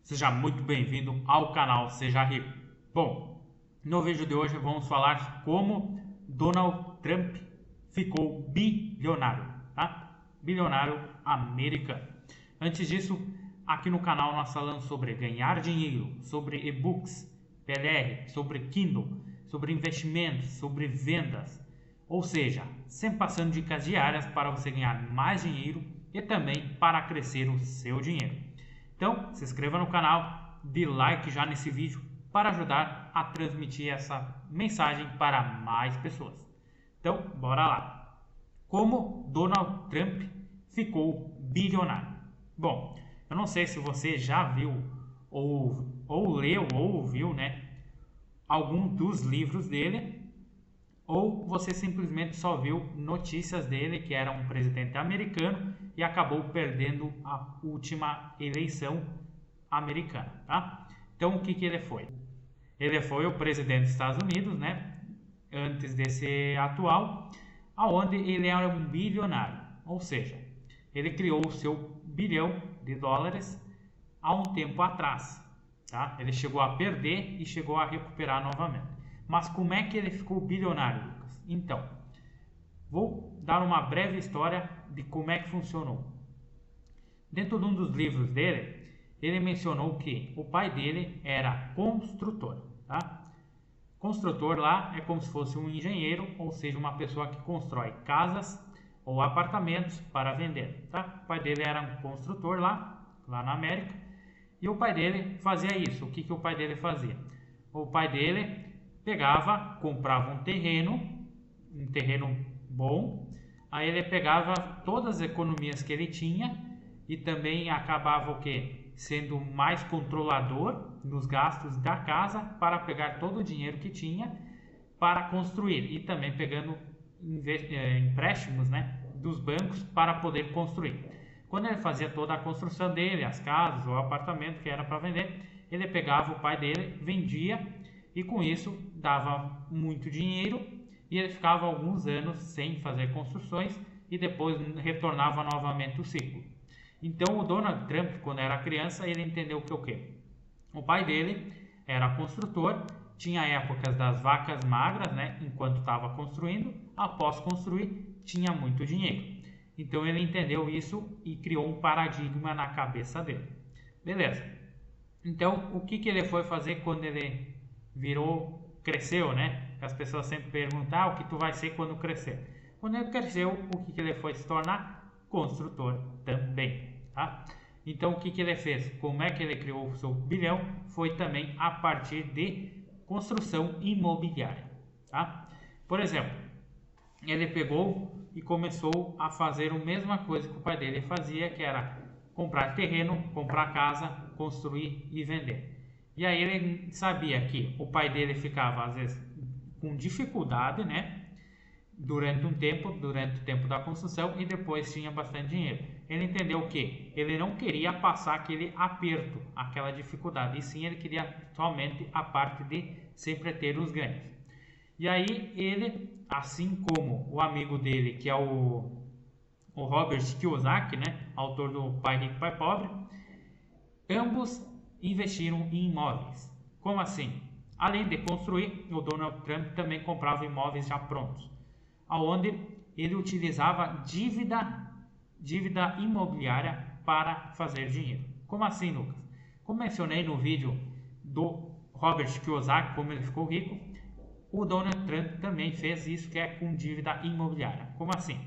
Seja muito bem-vindo ao canal Seja Rico. Bom, no vídeo de hoje vamos falar como Donald Trump ficou bilionário, tá? Bilionário americano. Antes disso, aqui no canal nós falamos sobre ganhar dinheiro, sobre e-books, PLR, sobre Kindle, sobre investimentos, sobre vendas. Ou seja, sempre passando dicas diárias para você ganhar mais dinheiro e também para crescer o seu dinheiro. Então, se inscreva no canal, dê like já nesse vídeo para ajudar a transmitir essa mensagem para mais pessoas. Então, bora lá. Como Donald Trump ficou bilionário? Bom, eu não sei se você já viu ou leu ou ouviu, né, algum dos livros dele, ou você simplesmente só viu notícias dele, que era um presidente americano e acabou perdendo a última eleição americana, tá? Então, o que ele foi? Ele foi o presidente dos Estados Unidos, né? Antes desse atual, aonde ele era um bilionário, ou seja, ele criou o seu bilhão de dólares há um tempo atrás, tá? Ele chegou a perder e chegou a recuperar novamente. Mas como é que ele ficou bilionário, Lucas? Então, vou dar uma breve história de como é que funcionou. Dentro de um dos livros dele, ele mencionou que o pai dele era construtor, tá? Construtor lá é como se fosse um engenheiro, ou seja, uma pessoa que constrói casas ou apartamentos para vender, tá? O pai dele era um construtor lá na América, e o pai dele fazia isso. O que o pai dele fazia? O pai dele pegava, comprava um terreno bom, aí ele pegava todas as economias que ele tinha e também acabava o quê? Sendo mais controlador nos gastos da casa para pegar todo o dinheiro que tinha para construir e também pegando empréstimos, né, dos bancos para poder construir. Quando ele fazia toda a construção dele, as casas ou o apartamento que era para vender, ele pegava o pai dele, vendia e com isso dava muito dinheiro e ele ficava alguns anos sem fazer construções e depois retornava novamente o ciclo. Então o Donald Trump, quando era criança, ele entendeu que o quê? O pai dele era construtor, tinha épocas das vacas magras, né, enquanto estava construindo, após construir tinha muito dinheiro. Então ele entendeu isso e criou um paradigma na cabeça dele. Beleza. Então o que ele foi fazer quando ele cresceu, né? As pessoas sempre perguntam, o que tu vai ser quando crescer? Quando ele cresceu, o que ele foi se tornar? Construtor também, tá? Então, o que ele fez? Como é que ele criou o seu bilhão? Foi também a partir de construção imobiliária, tá? Por exemplo, ele pegou e começou a fazer a mesma coisa que o pai dele fazia, que era comprar terreno, comprar casa, construir e vender. E aí ele sabia que o pai dele ficava, às vezes, com dificuldade, né? Durante o tempo da construção e depois tinha bastante dinheiro. Ele entendeu que ele não queria passar aquele aperto, aquela dificuldade, e sim ele queria somente a parte de sempre ter os ganhos. E aí ele, assim como o amigo dele, que é o Robert Kiyosaki, né? Autor do Pai Rico, Pai Pobre, ambos investiram em imóveis. Como assim? Além de construir, o Donald Trump também comprava imóveis já prontos, aonde ele utilizava dívida imobiliária para fazer dinheiro. Como assim, Lucas? Como mencionei no vídeo do Robert Kiyosaki, como ele ficou rico, o Donald Trump também fez isso, que é com dívida imobiliária. Como assim?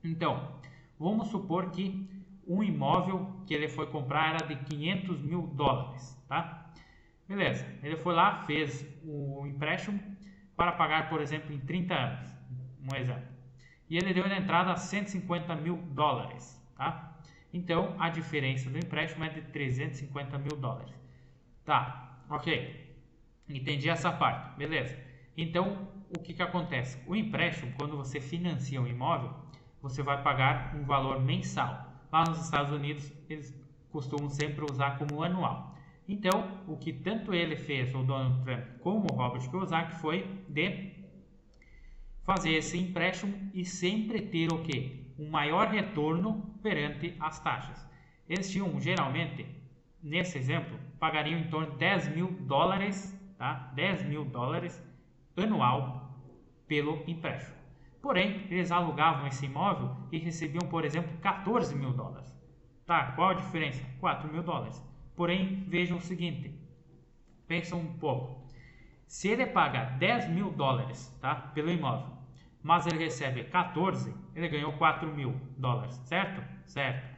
Então, vamos supor que um imóvel que ele foi comprar era de 500 mil dólares, tá? Beleza, ele foi lá, fez o empréstimo para pagar, por exemplo, em 30 anos, um exemplo. E ele deu de entrada 150 mil dólares, tá? Então, a diferença do empréstimo é de 350 mil dólares. Tá, ok. Entendi essa parte, beleza. Então, o que acontece? O empréstimo, quando você financia um imóvel, você vai pagar um valor mensal. Lá nos Estados Unidos, eles costumam sempre usar como anual. Então, o que tanto ele fez, o Donald Trump, como o Robert Kiyosaki, foi de fazer esse empréstimo e sempre ter o quê? Um maior retorno perante as taxas. Eles tinham, geralmente, nesse exemplo, pagariam em torno de 10 mil dólares, tá? 10 mil dólares anual pelo empréstimo. Porém, eles alugavam esse imóvel e recebiam, por exemplo, 14 mil dólares. Tá? Qual a diferença? 4 mil dólares. Porém, vejam o seguinte, pensam um pouco. Se ele paga 10 mil dólares, tá? Pelo imóvel, mas ele recebe 14, ele ganhou 4 mil dólares, certo? Certo.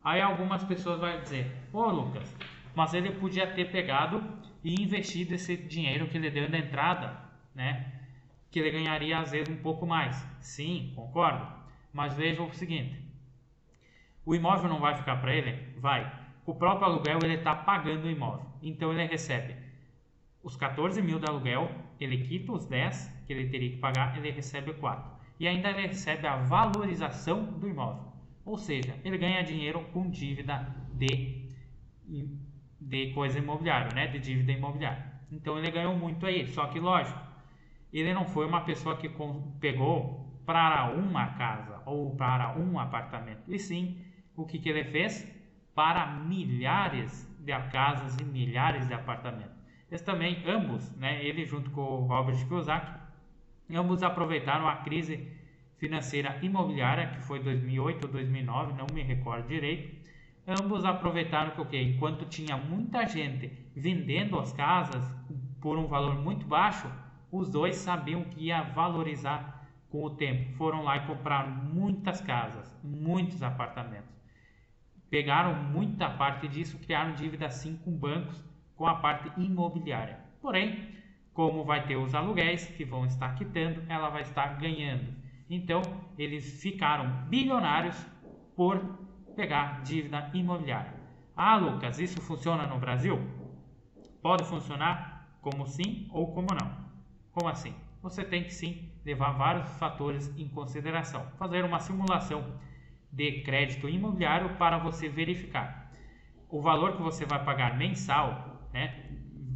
Aí algumas pessoas vão dizer, ô Lucas, mas ele podia ter pegado e investido esse dinheiro que ele deu na entrada, né? Que ele ganharia às vezes um pouco mais. Sim, concordo. Mas veja o seguinte, o imóvel não vai ficar para ele? Vai. O próprio aluguel ele está pagando o imóvel. Então ele recebe os 14 mil de aluguel, ele quita os 10 que ele teria que pagar, ele recebe 4. E ainda ele recebe a valorização do imóvel. Ou seja, ele ganha dinheiro com dívida de coisa imobiliária, né? De dívida imobiliária. Então ele ganhou muito aí. Só que lógico, ele não foi uma pessoa que pegou para uma casa ou para um apartamento. E sim, o que ele fez? Para milhares de casas e milhares de apartamentos. Eles também, ambos, né, ele junto com o Robert Kiyosaki, ambos aproveitaram a crise financeira imobiliária, que foi 2008 ou 2009, não me recordo direito. Ambos aproveitaram que o quê? Enquanto tinha muita gente vendendo as casas por um valor muito baixo, os dois sabiam que ia valorizar com o tempo. Foram lá e compraram muitas casas, muitos apartamentos. Pegaram muita parte disso, criaram dívida sim com bancos, com a parte imobiliária. Porém, como vai ter os aluguéis que vão estar quitando, ela vai estar ganhando. Então, eles ficaram bilionários por pegar dívida imobiliária. Ah, Lucas, isso funciona no Brasil? Pode funcionar como sim ou como não. Como assim? Você tem que sim levar vários fatores em consideração. Fazer uma simulação de crédito imobiliário para você verificar o valor que você vai pagar mensal, né?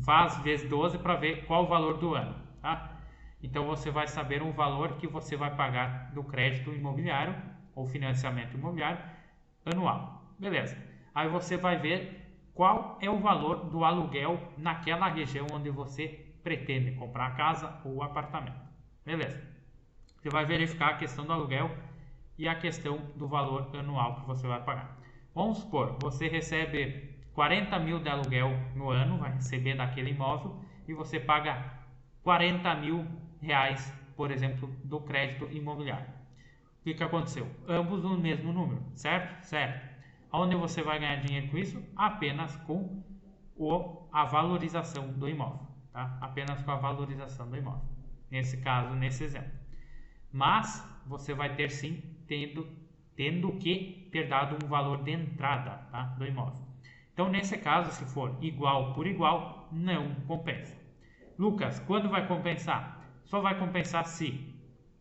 Faz vezes 12 para ver qual o valor do ano, tá? Então você vai saber o valor que você vai pagar do crédito imobiliário ou financiamento imobiliário anual. Beleza. Aí você vai ver qual é o valor do aluguel naquela região onde você pretende comprar a casa ou apartamento. Beleza. Você vai verificar a questão do aluguel e a questão do valor anual que você vai pagar. Vamos supor, você recebe 40 mil de aluguel no ano, vai receber daquele imóvel e você paga 40 mil reais, por exemplo, do crédito imobiliário. O que aconteceu? Ambos no mesmo número, certo? Certo. Onde você vai ganhar dinheiro com isso? Apenas com a valorização do imóvel, tá? Apenas com a valorização do imóvel. Nesse caso, nesse exemplo. Mas você vai ter sim tendo que ter dado um valor de entrada, tá, do imóvel. Então, nesse caso, se for igual por igual, não compensa. Lucas, quando vai compensar? Só vai compensar se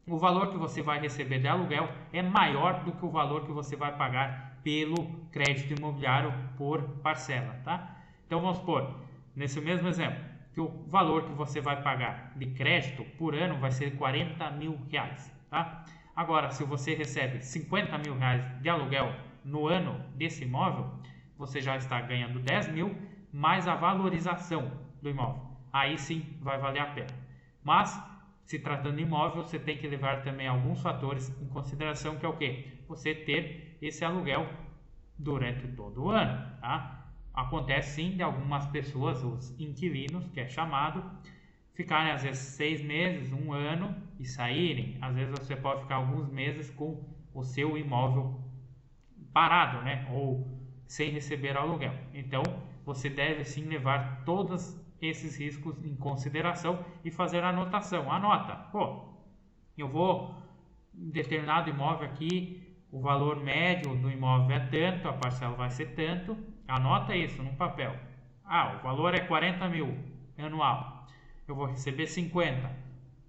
o valor que você vai receber de aluguel é maior do que o valor que você vai pagar pelo crédito imobiliário por parcela, tá? Então, vamos supor, nesse mesmo exemplo, que o valor que você vai pagar de crédito por ano vai ser 40 mil reais, tá? Agora, se você recebe 50 mil reais de aluguel no ano desse imóvel, você já está ganhando 10 mil mais a valorização do imóvel. Aí sim vai valer a pena. Mas, se tratando de imóvel, você tem que levar também alguns fatores em consideração, que é o quê? Você ter esse aluguel durante todo o ano, tá? Acontece sim de algumas pessoas, os inquilinos, que é chamado, ficarem às vezes 6 meses, 1 ano e saírem. Às vezes você pode ficar alguns meses com o seu imóvel parado, né? Ou sem receber aluguel. Então você deve sim levar todos esses riscos em consideração e fazer a anotação. Anota, pô, eu vou em determinado imóvel aqui, o valor médio do imóvel é tanto, a parcela vai ser tanto. Anota isso num papel. Ah, o valor é 40 mil anual. Eu vou receber 50.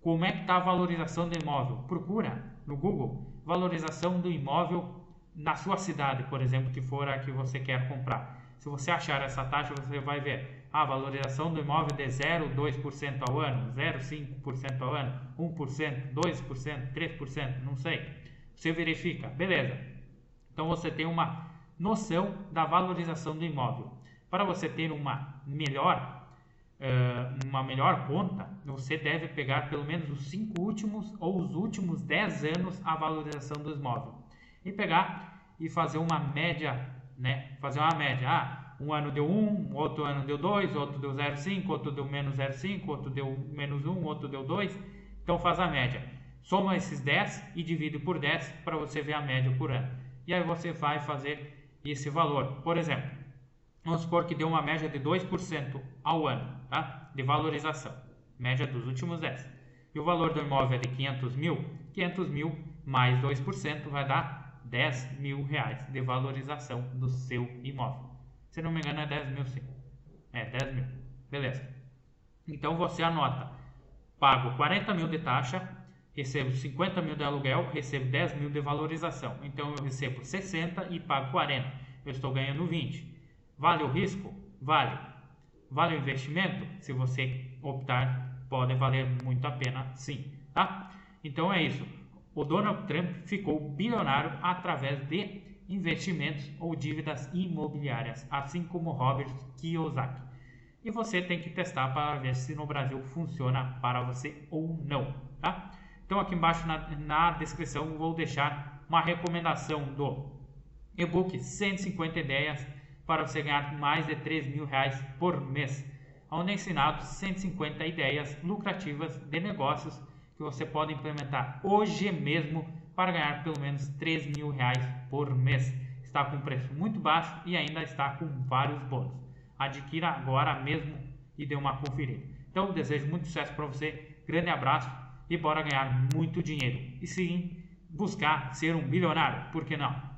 Como é que está a valorização do imóvel? Procura no Google valorização do imóvel na sua cidade, por exemplo, que for a que você quer comprar. Se você achar essa taxa, você vai ver a valorização do imóvel de 0,2% ao ano, 0,5% ao ano, 1%, 2%, 3%, não sei. Você verifica, beleza. Então você tem uma noção da valorização do imóvel. Para você ter uma melhor conta, você deve pegar pelo menos os 5 últimos ou os últimos 10 anos a valorização do imóvel e pegar e fazer uma média, né? Fazer uma média. Um ano deu 1, outro ano deu 2, outro deu 0,5, outro deu menos 0,5, outro deu menos 1, outro deu 2. Então faz a média. Soma esses 10 e divide por 10 para você ver a média por ano. E aí você vai fazer esse valor. Por exemplo, vamos supor que deu uma média de 2% ao ano, tá? De valorização. Média dos últimos 10. E o valor do imóvel é de 500 mil. 500 mil mais 2% vai dar 10 mil reais de valorização do seu imóvel. Se não me engano é 10 mil sim. 10 mil. Beleza. Então você anota. Pago 40 mil de taxa, recebo 50 mil de aluguel, recebo 10 mil de valorização. Então eu recebo 60 e pago 40. Eu estou ganhando 20. Vale o risco? Vale. Vale o investimento? Se você optar, pode valer muito a pena sim. Tá? Então é isso. O Donald Trump ficou bilionário através de investimentos ou dívidas imobiliárias, assim como Robert Kiyosaki. E você tem que testar para ver se no Brasil funciona para você ou não, tá? Então aqui embaixo na descrição vou deixar uma recomendação do e-book 150 ideias para você ganhar mais de 3 mil reais por mês, onde é ensinado 150 ideias lucrativas de negócios que você pode implementar hoje mesmo para ganhar pelo menos 3 mil reais por mês. Está com preço muito baixo e ainda está com vários bônus. Adquira agora mesmo e dê uma conferida. Então, desejo muito sucesso para você, grande abraço e bora ganhar muito dinheiro. E sim, buscar ser um bilionário, por que não?